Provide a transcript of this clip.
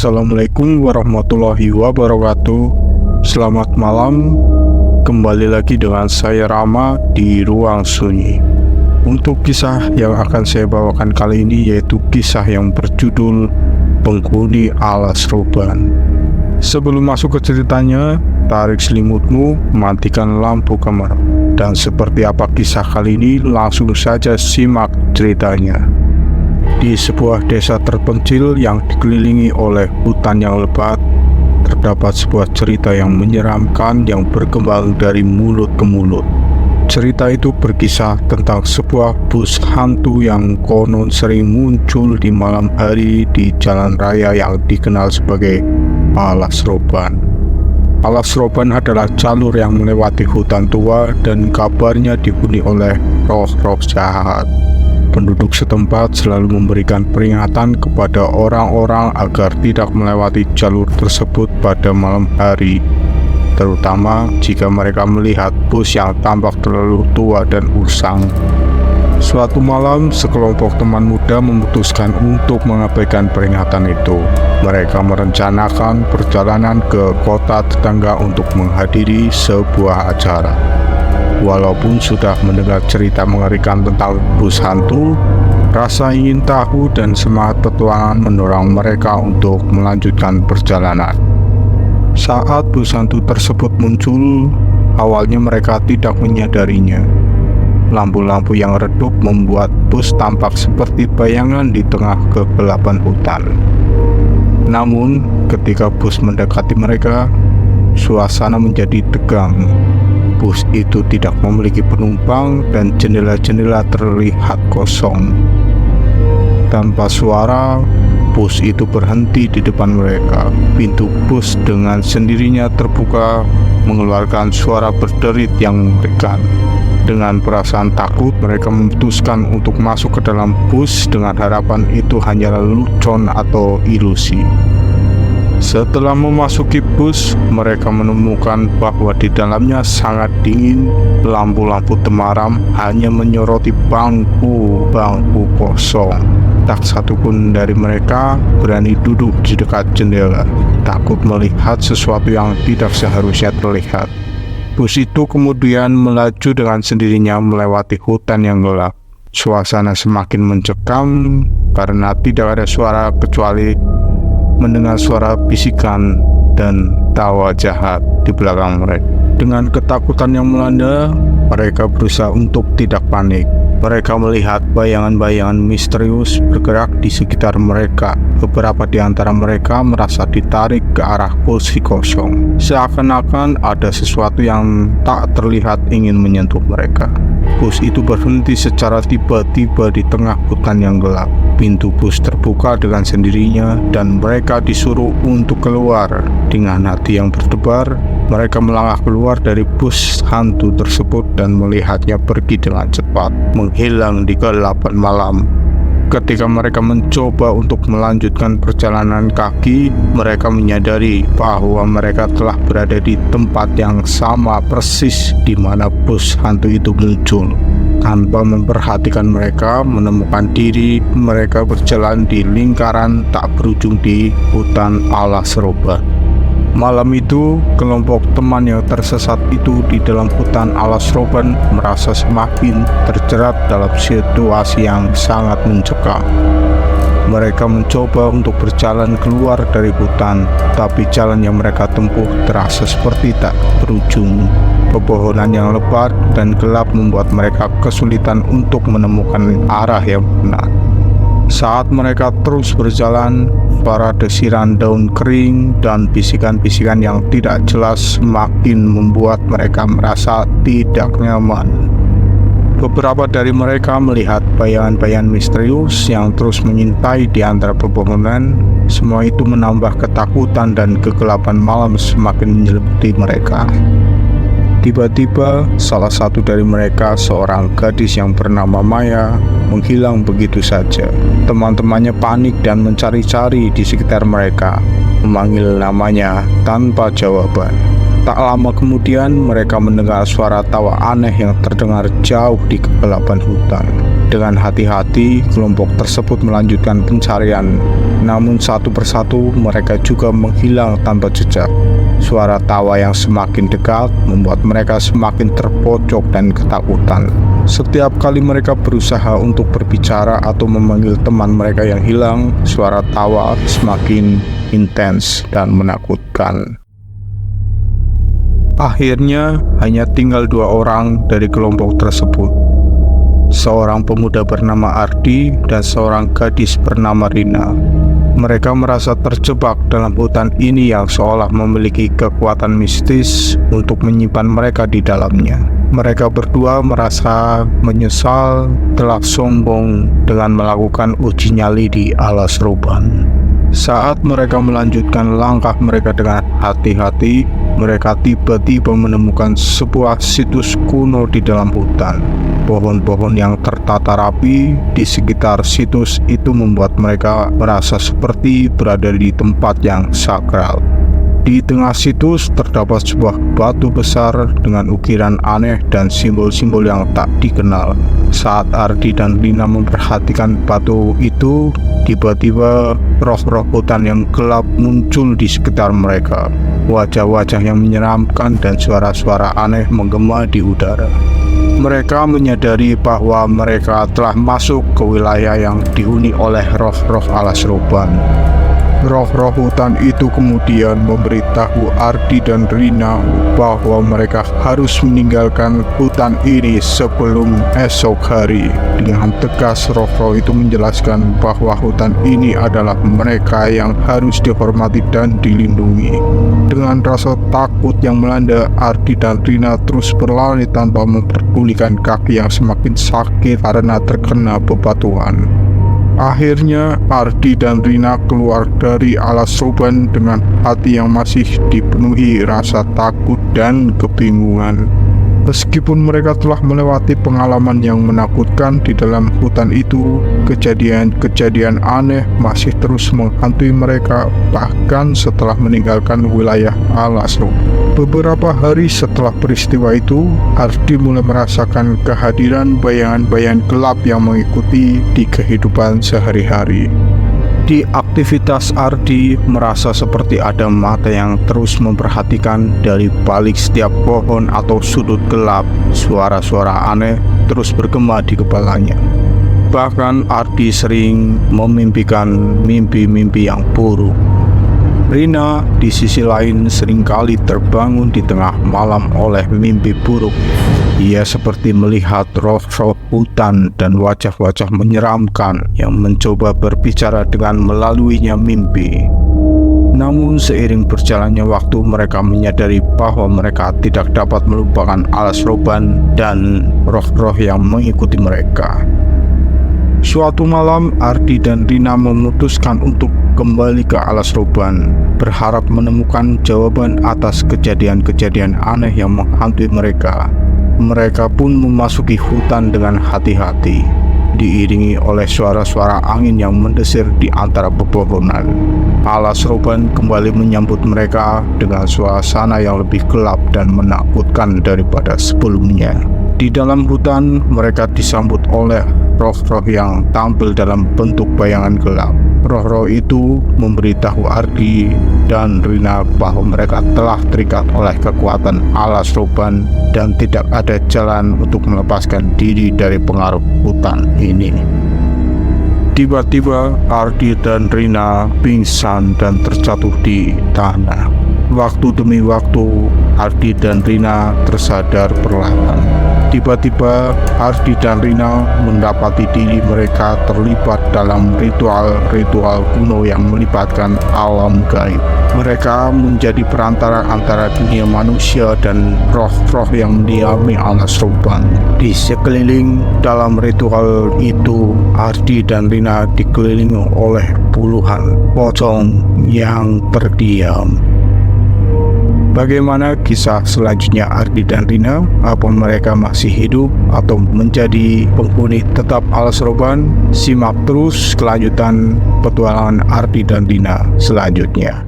Assalamualaikum warahmatullahi wabarakatuh. Selamat malam. Kembali lagi dengan saya Rama di Ruang Sunyi. Untuk kisah yang akan saya bawakan kali ini yaitu kisah yang berjudul Penghuni Alas Roban. Sebelum masuk ke ceritanya, tarik selimutmu, matikan lampu kamar. Dan seperti apa kisah kali ini, langsung saja simak ceritanya. Di sebuah desa terpencil yang dikelilingi oleh hutan yang lebat, terdapat sebuah cerita yang menyeramkan yang berkembang dari mulut ke mulut. Cerita itu berkisah tentang sebuah bus hantu yang konon sering muncul di malam hari di jalan raya yang dikenal sebagai Alas Roban. Alas Roban adalah jalur yang melewati hutan tua dan kabarnya dihuni oleh roh-roh jahat. Penduduk setempat selalu memberikan peringatan kepada orang-orang agar tidak melewati jalur tersebut pada malam hari, terutama jika mereka melihat bus yang tampak terlalu tua dan usang. Suatu malam, sekelompok teman muda memutuskan untuk mengabaikan peringatan itu. Mereka merencanakan perjalanan ke kota tetangga untuk menghadiri sebuah acara. Walaupun sudah mendengar cerita mengerikan tentang bus hantu, rasa ingin tahu dan semangat petualangan mendorong mereka untuk melanjutkan perjalanan. Saat bus hantu tersebut muncul, awalnya mereka tidak menyadarinya. Lampu-lampu yang redup membuat bus tampak seperti bayangan di tengah kegelapan hutan. Namun, ketika bus mendekati mereka, suasana menjadi tegang. Bus itu tidak memiliki penumpang dan jendela-jendela terlihat kosong. Tanpa suara, bus itu berhenti di depan mereka. Pintu bus dengan sendirinya terbuka, mengeluarkan suara berderit yang mengerikan. Dengan perasaan takut, mereka memutuskan untuk masuk ke dalam bus dengan harapan itu hanyalah lelucon atau ilusi. Setelah memasuki bus, mereka menemukan bahwa di dalamnya sangat dingin. Lampu-lampu temaram hanya menyoroti bangku kosong. Tak satupun dari mereka berani duduk di dekat jendela, takut melihat sesuatu yang tidak seharusnya terlihat. Bus itu kemudian melaju dengan sendirinya melewati hutan yang gelap. Suasana semakin mencekam karena tidak ada suara kecuali mendengar suara bisikan dan tawa jahat di belakang mereka. Dengan ketakutan yang melanda, mereka berusaha untuk tidak panik. Mereka melihat bayangan-bayangan misterius bergerak di sekitar mereka. Beberapa di antara mereka merasa ditarik ke arah kursi kosong, seakan-akan ada sesuatu yang tak terlihat ingin menyentuh mereka. Bus itu berhenti secara tiba-tiba di tengah hutan yang gelap. Pintu bus terbuka dengan sendirinya dan mereka disuruh untuk keluar. Dengan hati yang berdebar, mereka melangkah keluar dari bus hantu tersebut dan melihatnya pergi dengan cepat, menghilang di kegelapan malam. Ketika mereka mencoba untuk melanjutkan perjalanan kaki, mereka menyadari bahwa mereka telah berada di tempat yang sama persis di mana bus hantu itu muncul. Tanpa memperhatikan mereka menemukan diri mereka berjalan di lingkaran tak berujung di hutan Alas Roban. Malam itu, kelompok teman yang tersesat itu di dalam hutan Alas Roban merasa semakin terjerat dalam situasi yang sangat mencekam. Mereka mencoba untuk berjalan keluar dari hutan, tapi jalan yang mereka tempuh terasa seperti tak berujung. Pepohonan yang lebat dan gelap membuat mereka kesulitan untuk menemukan arah yang benar. Saat mereka terus berjalan, suara desiran daun kering dan bisikan-bisikan yang tidak jelas semakin membuat mereka merasa tidak nyaman. Beberapa dari mereka melihat bayangan-bayangan misterius yang terus mengintai di antara pepohonan. Semua itu menambah ketakutan dan kegelapan malam semakin menyelimuti mereka. Tiba-tiba, salah satu dari mereka, seorang gadis yang bernama Maya, menghilang begitu saja. Teman-temannya panik dan mencari-cari di sekitar mereka, memanggil namanya tanpa jawaban. Tak lama kemudian, mereka mendengar suara tawa aneh yang terdengar jauh di kegelapan hutan. Dengan hati-hati, kelompok tersebut melanjutkan pencarian. Namun satu persatu mereka juga menghilang tanpa jejak. Suara tawa yang semakin dekat membuat mereka semakin terpojok dan ketakutan. Setiap kali mereka berusaha untuk berbicara atau memanggil teman mereka yang hilang, suara tawa semakin intens dan menakutkan. Akhirnya, hanya tinggal 2 orang dari kelompok tersebut. Seorang pemuda bernama Ardi dan seorang gadis bernama Rina. Mereka merasa terjebak dalam hutan ini yang seolah memiliki kekuatan mistis untuk menyimpan mereka di dalamnya. Mereka berdua merasa menyesal telah sombong dengan melakukan uji nyali di alas Ruban. Saat mereka melanjutkan langkah mereka dengan hati-hati, mereka tiba-tiba menemukan sebuah situs kuno di dalam hutan. Pohon-pohon yang tertata rapi di sekitar situs itu membuat mereka merasa seperti berada di tempat yang sakral. Di tengah situs terdapat sebuah batu besar dengan ukiran aneh dan simbol-simbol yang tak dikenal. Saat Ardi dan Rina memperhatikan batu itu, tiba-tiba roh-roh hutan yang gelap muncul di sekitar mereka. Wajah-wajah yang menyeramkan dan suara-suara aneh menggema di udara. Mereka menyadari bahwa mereka telah masuk ke wilayah yang dihuni oleh roh-roh alas Ruban. Roh-roh hutan itu kemudian memberitahu Ardi dan Rina bahwa mereka harus meninggalkan hutan ini sebelum esok hari. Dengan tegas roh-roh itu menjelaskan bahwa hutan ini adalah mereka yang harus dihormati dan dilindungi. Dengan rasa takut yang melanda, Ardi dan Rina terus berlari tanpa memperdulikan kaki yang semakin sakit karena terkena bebatuan. Akhirnya Ardi dan Rina keluar dari alas Ruban dengan hati yang masih dipenuhi rasa takut dan kebingungan. Meskipun mereka telah melewati pengalaman yang menakutkan di dalam hutan itu, kejadian-kejadian aneh masih terus menghantui mereka bahkan setelah meninggalkan wilayah alas Ruban. Beberapa hari setelah peristiwa itu, Ardi mulai merasakan kehadiran bayangan-bayangan gelap yang mengikuti di kehidupan sehari-hari. Di aktivitas Ardi merasa seperti ada mata yang terus memperhatikan dari balik setiap pohon atau sudut gelap. Suara-suara aneh terus bergema di kepalanya. Bahkan Ardi sering memimpikan mimpi-mimpi yang buruk. Rina di sisi lain seringkali terbangun di tengah malam oleh mimpi buruk. Ia seperti melihat roh-roh hutan dan wajah-wajah menyeramkan yang mencoba berbicara dengan melaluinya mimpi. Namun seiring berjalannya waktu, mereka menyadari bahwa mereka tidak dapat melupakan alas Ruban dan roh-roh yang mengikuti mereka. Suatu malam, Ardi dan Rina memutuskan untuk kembali ke alas Ruban, berharap menemukan jawaban atas kejadian-kejadian aneh yang menghantui mereka. Mereka pun memasuki hutan dengan hati-hati, diiringi oleh suara-suara angin yang mendesir di antara pepohonan. Alas Ruban kembali menyambut mereka dengan suasana yang lebih gelap dan menakutkan daripada sebelumnya. Di dalam hutan, mereka disambut oleh roh-roh yang tampil dalam bentuk bayangan gelap. Roh-roh itu memberitahu Ardi dan Rina bahwa mereka telah terikat oleh kekuatan alas Ruban dan tidak ada jalan untuk melepaskan diri dari pengaruh hutan ini. Tiba-tiba Ardi dan Rina pingsan dan terjatuh di tanah. Waktu demi waktu, Ardi dan Rina tersadar perlahan. Tiba-tiba Ardi dan Rina mendapati diri mereka terlibat dalam ritual-ritual kuno yang melibatkan alam gaib. Mereka menjadi perantara antara dunia manusia dan roh-roh yang mendiami alas Ruban. Di sekeliling dalam ritual itu, Ardi dan Rina dikelilingi oleh puluhan pocong yang terdiam. Bagaimana kisah selanjutnya Ardi dan Rina? Apa mereka masih hidup atau menjadi penghuni tetap alas Ruban? Simak terus kelanjutan petualangan Ardi dan Rina selanjutnya.